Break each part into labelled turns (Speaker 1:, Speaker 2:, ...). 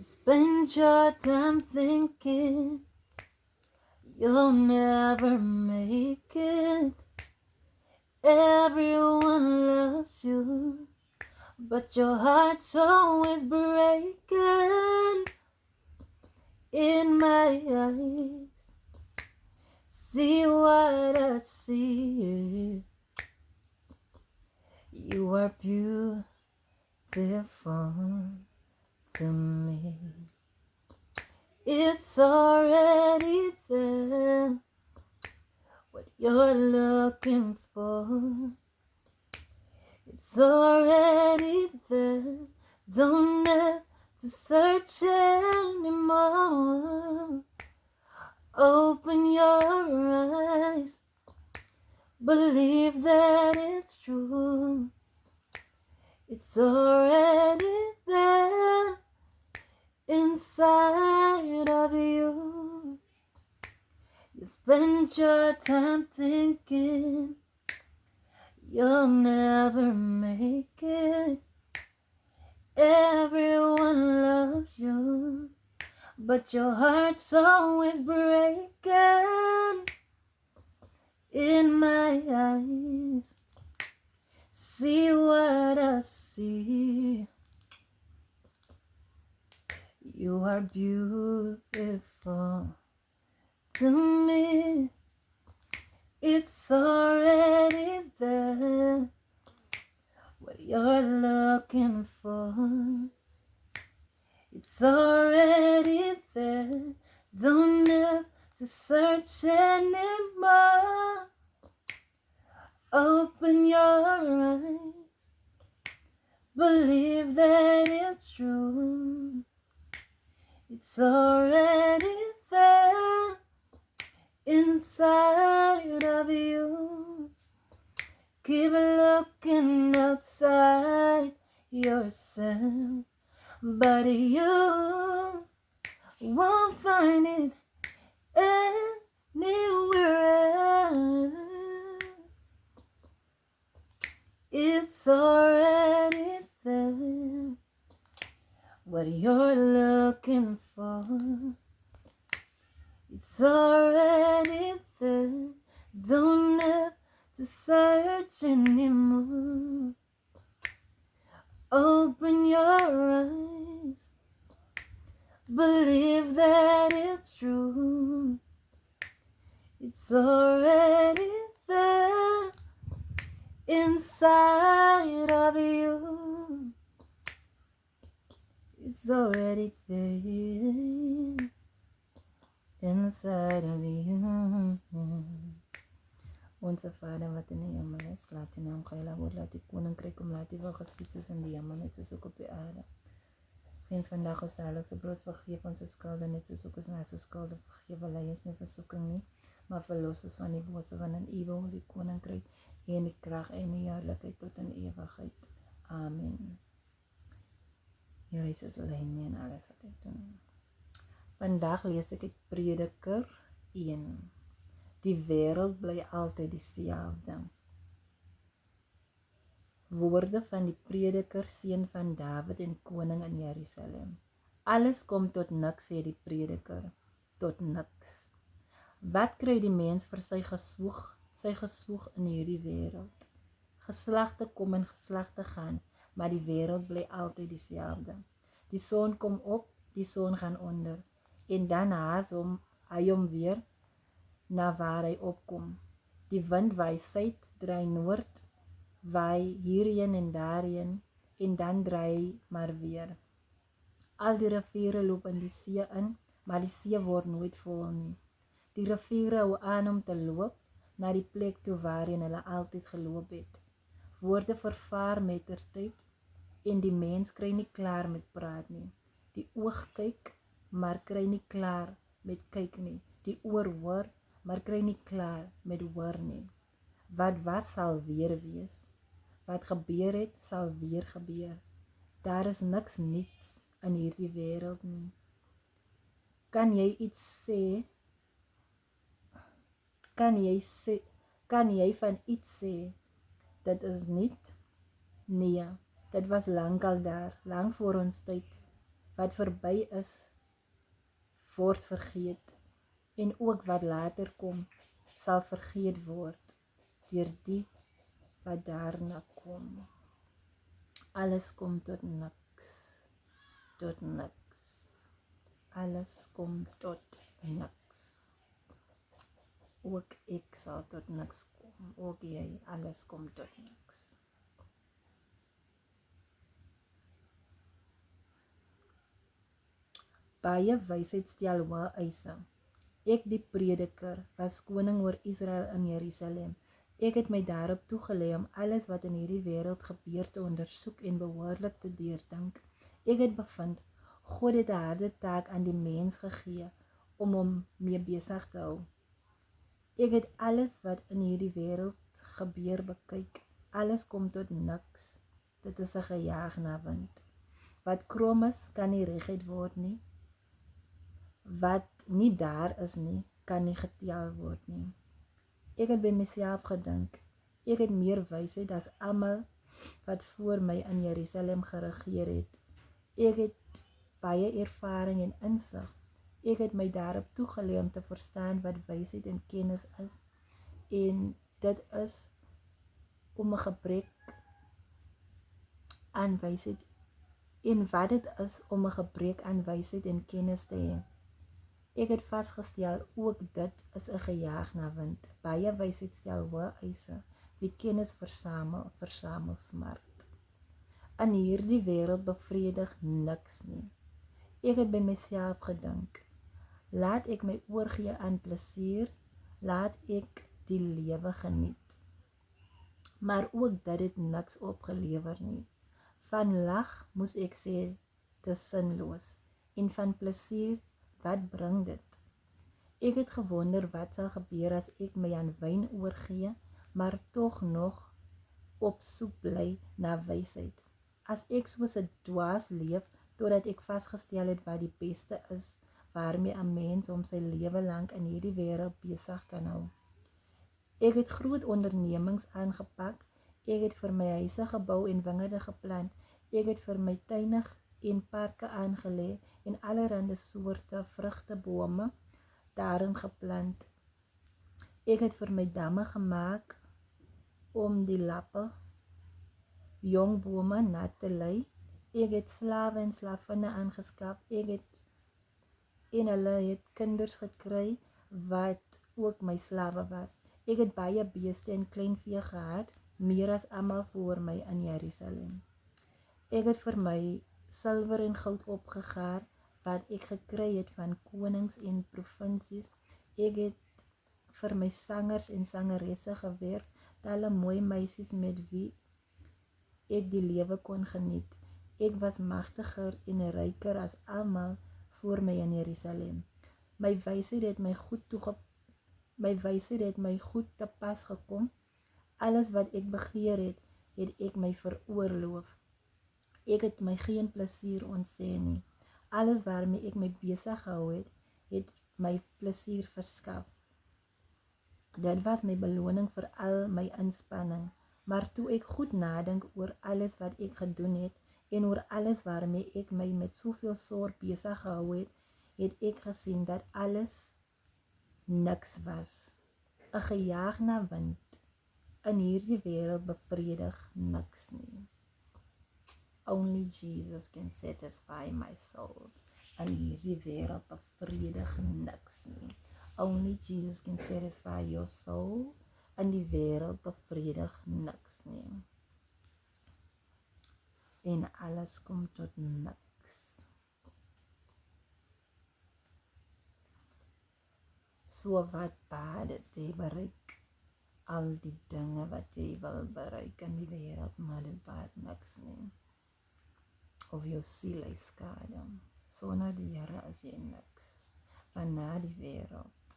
Speaker 1: Spend your time thinking you'll never make it. Everyone loves you, but your heart's always breaking. In my eyes, see what I see. You are beautiful to me. It's already there, what you're looking for. It's already there. Don't have to search anymore. Open your eyes, believe that it's true. It's already there inside of you. You spend your time thinking you'll never make it. Everyone loves you, but your heart's always breaking. In my eyes, see what I see. You are beautiful to me. It's already there, what you're looking for. It's already there. Don't have to search anymore. Open your eyes, believe that it's true. It's already there inside of you. Keep looking outside yourself, but you won't find it anywhere else. It's already there, what you're looking for. It's already there. Don't have to search anymore. Open your eyes, believe that it's true. It's already there inside of you. It's already there inside of you. Onze Vader wat in die hemel is, laat die naam geheilig word, laat die koninkrijk kom, laat die wil geskied soos in die hemel, net soos ook op die aarde. Geef ons vandag ons dagelijkse brood, vergeef ons skulde, net soos ook ons naaste skulde vergeef, lei ons nie versoeking nie, maar verlos ons van die bose, van in U wil die koninkrijk en die krag en die heerlikheid tot in ewigheid. Amen. Here Jesus lei my in alles wat ek doen. Vandag lees ek uit Prediker 1. Die wêreld bly altyd dieselfde. Woorde van die prediker, seun van Dawid en koning in Jerusalem. Alles kom tot niks, sê die prediker, tot niks. Wat kry die mens vir sy geswoeg in hierdie wêreld? Geslagte kom en geslagte gaan, maar die wêreld bly altyd dieselfde. Die son kom op, die son gaan onder, en dan haas hy hom weer na waar hy opkom. Die wind waai suid, draai noord, waai hierheen en daarheen, en dan draai maar weer. Al die riviere loop in die see in, maar die see word nooit vol nie. Die riviere hou aan om te loop, na die plek toe waarheen hulle altyd geloop het. Woorde vervaar mettertyd, en die mens kry nie klaar met praat nie. Die oog kyk, maar kry nie klaar met kyk nie. Die oor hoor, maar kry nie klaar met hoor nie. Wat was sal weer wees. Wat gebeur het, sal weer gebeur. Daar is niks niets in hierdie wêreld nie. Kan jy iets sê? Kan jy van iets sê? Dit is niet? Nee, dit was lang al daar, lang voor ons tyd. Wat verby is, word vergeet. En ook wat later kom, sal vergeet word deur die wat daarna kom. Alles kom tot niks. Tot niks. Alles kom tot niks. Ook ek sal tot niks kom. Ook jy, alles kom tot niks. Baie wysheid stel hoë eise. Ek die prediker was koning oor Israel in Jerusalem. Ek het my daarop toegelê om alles wat in hierdie wêreld gebeur te ondersoek en behoorlik te deurdink. Ek het bevind, God het 'n harde taak aan die mens gegee om hom mee besig te hou. Ek het alles wat in hierdie wêreld gebeur bekyk. Alles kom tot niks. Dit is 'n gejaag na wind. Wat krom is, kan nie reguit word nie. Wat nie daar is nie, kan nie getel word nie. Ek het by myself gedink, ek het meer wysheid as almal wat voor my in Jerusalem geregeer het. Ek het baie ervaring en insig. Ek het my daarop toegelê om te verstaan wat wysheid en kennis is. En dit is om 'n gebrek aan wysheid en wat dit is om 'n gebrek aan wysheid en kennis te hê. Ek het vasgestel, ook dit is 'n gejaag na wind. Baie wysheid stel hoë eise. Wie kennis versamel smart. In hierdie wêreld bevredig niks nie. Ek het by myself gedink, laat ek my oorgee aan plesier, laat ek die lewe geniet. Maar ook dit het niks opgelewer nie. Van lag moes ek sê, te sinloos. En van plesier, wat bring dit? Ek het gewonder wat sal gebeur as ek my aan wyn oorgee, maar tog nog op soek bly na wysheid. As ek soos 'n dwaas leef, totdat ek vasgestel het wat die beste is, waarmee 'n mens om sy lewe lank in hierdie wêreld besig kan hou. Ek het groot ondernemings aangepak, ek het vir my huise gebou en wingerde geplant, ek het vir my tuine en parke aangelê en allerlei soorte vrugtebome daarin geplant. Ek het vir my damme gemaak om die lappe jong bome nat te lei. Ek het slawe en slavinne aangeskaf. Ek het en hulle het kinders gekry wat ook my slawe was. Ek het baie beeste en kleinvee gehad, meer as almal voor my in Jerusalem. Ek het vir my silwer en goud opgegaar wat ek gekry het van konings en provinsies. Ek het vir my sangers en sangeresse gewerf, talle mooi meisies met wie ek die lewe kon geniet. Ek was magtiger en ryker as almal voor my in Jerusalem. My wysheid het my goed te pas gekom. Alles wat ek begeer het, het ek my veroorloof. Ek het my geen plesier ontsê nie. Alles waarmee ek my besig gehou het, het my plesier verskaf. Dit was my beloning vir al my inspanning. Maar toe ek goed nadink oor alles wat ek gedoen het en oor alles waarmee ek my met soveel sorg besig gehou het, het ek gesien dat alles niks was. 'n gejaag na wind. In hierdie wêreld bevredig niks nie. Only Jesus can satisfy my soul. In hierdie wêreld bevredig niks nie. Only Jesus can satisfy your soul. In die wêreld bevredig niks nie. En alles kom tot niks. So wat baat dit jy bereik al die dinge wat jy wil bereik in die wêreld, maar dit baat niks nie. Of jou siel is skade. Sonder die Here is jy niks. Van na die wêreld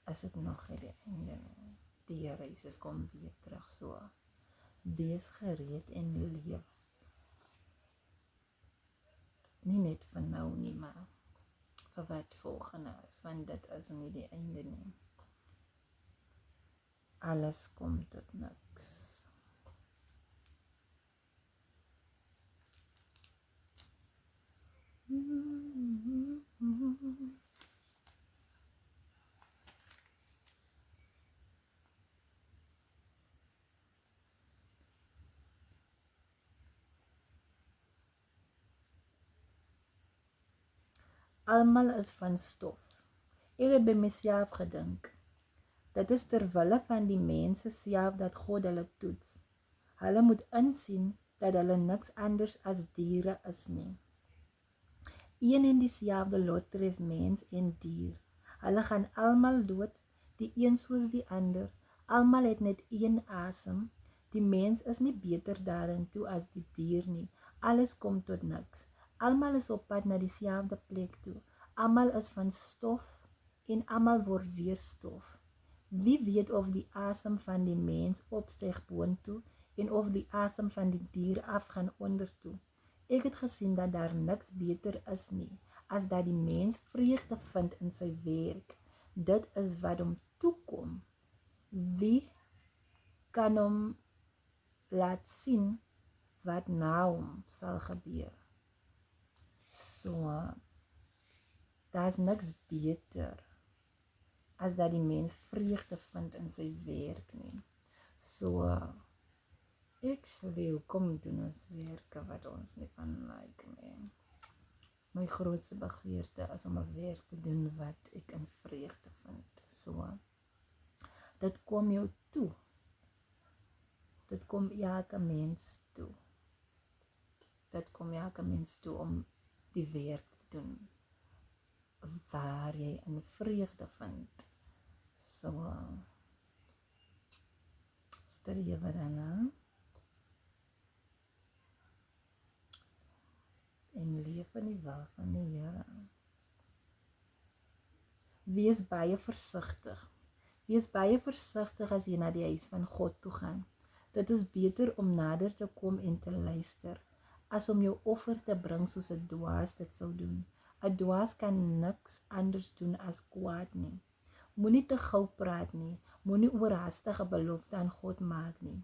Speaker 1: is dit nog nie die einde nie. Die Here Jesus kom weer terug, so wees gereed en leef. Nie net vir nou nie, maar vir wat volgende is, want dit is nie die einde nie. Alles kom tot niks. Almal is van stof. Ek het by myself gedink, dit is terwille van die mense self dat God hulle toets. Hulle moet insien dat hulle niks anders as diere is nie. Een en dieselfde lot tref mens en dier. Hulle gaan almal dood, die een soos die ander. Almal het net een asem. Die mens is nie beter daarin toe as die dier nie. Alles kom tot niks. Almal is op pad na dieselfde plek toe. Almal is van stof en almal word weer stof. Wie weet of die asem van die mens opstyg boontoe en of die asem van die dier afgaan ondertoe. Ek het gesien dat daar niks beter is nie, as dat die mens vreugde vind in sy werk. Dit is wat hom toekom. Wie kan hom laat sien wat na hom sal gebeur? So, daar is niks beter as dat die mens vreugde vind in sy werk nie. So, actually, hoekom doen ons werke wat ons nie van like nie? My grootste begeerte is om 'n werk te doen wat ek in vreugde vind. So, dit kom jou toe. Dit kom elke mens toe. Dit kom elke mens toe om die werk te doen waar jy in vreugde vind. So, streef daarna en leef in die wil van die Here. Wees baie versigtig. Wees baie versigtig as jy na die huis van God toe gaan. Dit is beter om nader te kom en te luister, as om jou offer te bring soos 'n dwaas dit sou doen. 'n Dwaas kan niks anders doen as kwaad nie. Moenie te gou praat nie, moenie oorhaastige belofte aan God maak nie.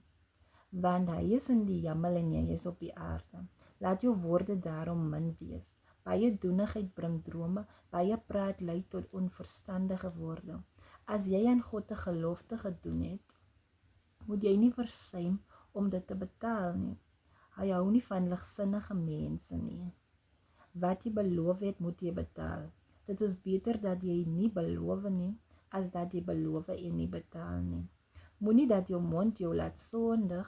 Speaker 1: Want hy is in die hemel en jy is op die aarde. Laat jou woorde daarom min wees. Baie doenigheid bring drome, baie praat lei tot onverstandige woorde. As jy aan God 'n gelofte gedoen het, moet jy nie versuim om dit te betaal nie. Hy hou nie van ligsinnige mense nie. Wat jy beloof het, moet jy betaal. Dit is beter dat jy nie beloof nie, as dat jy beloof en nie betaal nie. Moenie dat jou mond jou laat sondig,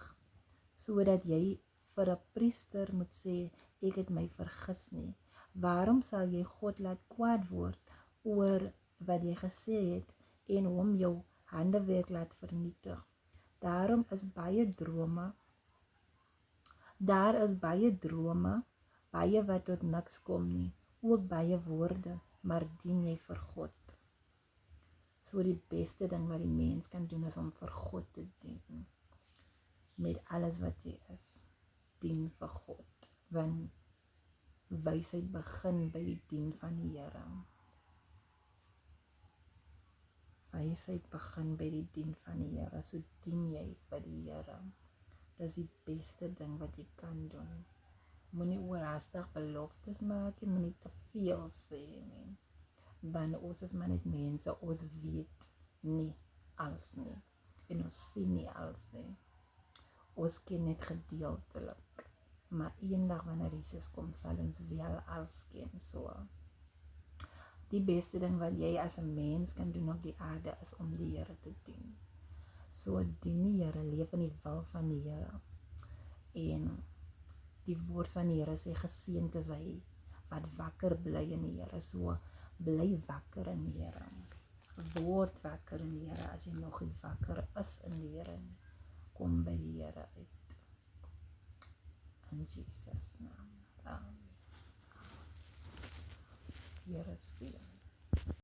Speaker 1: sodat jy vir 'n priester moet sê, ek het my vergis nie. Waarom sal jy God laat kwaad word oor wat jy gesê het en hom jou handewerk laat vernietig? Daar is baie drome, baie wat tot niks kom nie, ook baie woorde, maar dien jy vir God. So die beste ding wat die mens kan doen is om vir God te dien. Met alles wat jy is, dien vir God. Want wysheid begin by die dien van die Here. Wysheid begin by die dien van die Here. So dien jy by die Here. Dis die beste ding wat jy kan doen. Moenie oorhaastig beloftes maak en moenie te veel sê nie. Want ons is maar net mense, ons weet nie alles nie. En ons sien nie alles nie. Ons ken net gedeeltelik. Maar eendag wanneer Jesus kom, sal ons wel alles ken. So, die beste ding wat jy as 'n mens kan doen op die aarde is om die Here te dien. So, dien die Here, leef in die wil van die Here. En die woord van die Here sê geseënd is hy wat wakker bly in die Here. So, bly wakker in die Here. Word wakker in die Here as jy nog nie wakker is in die Here. Kom by die Here uit. In Jesus naam. Amen. Here seën.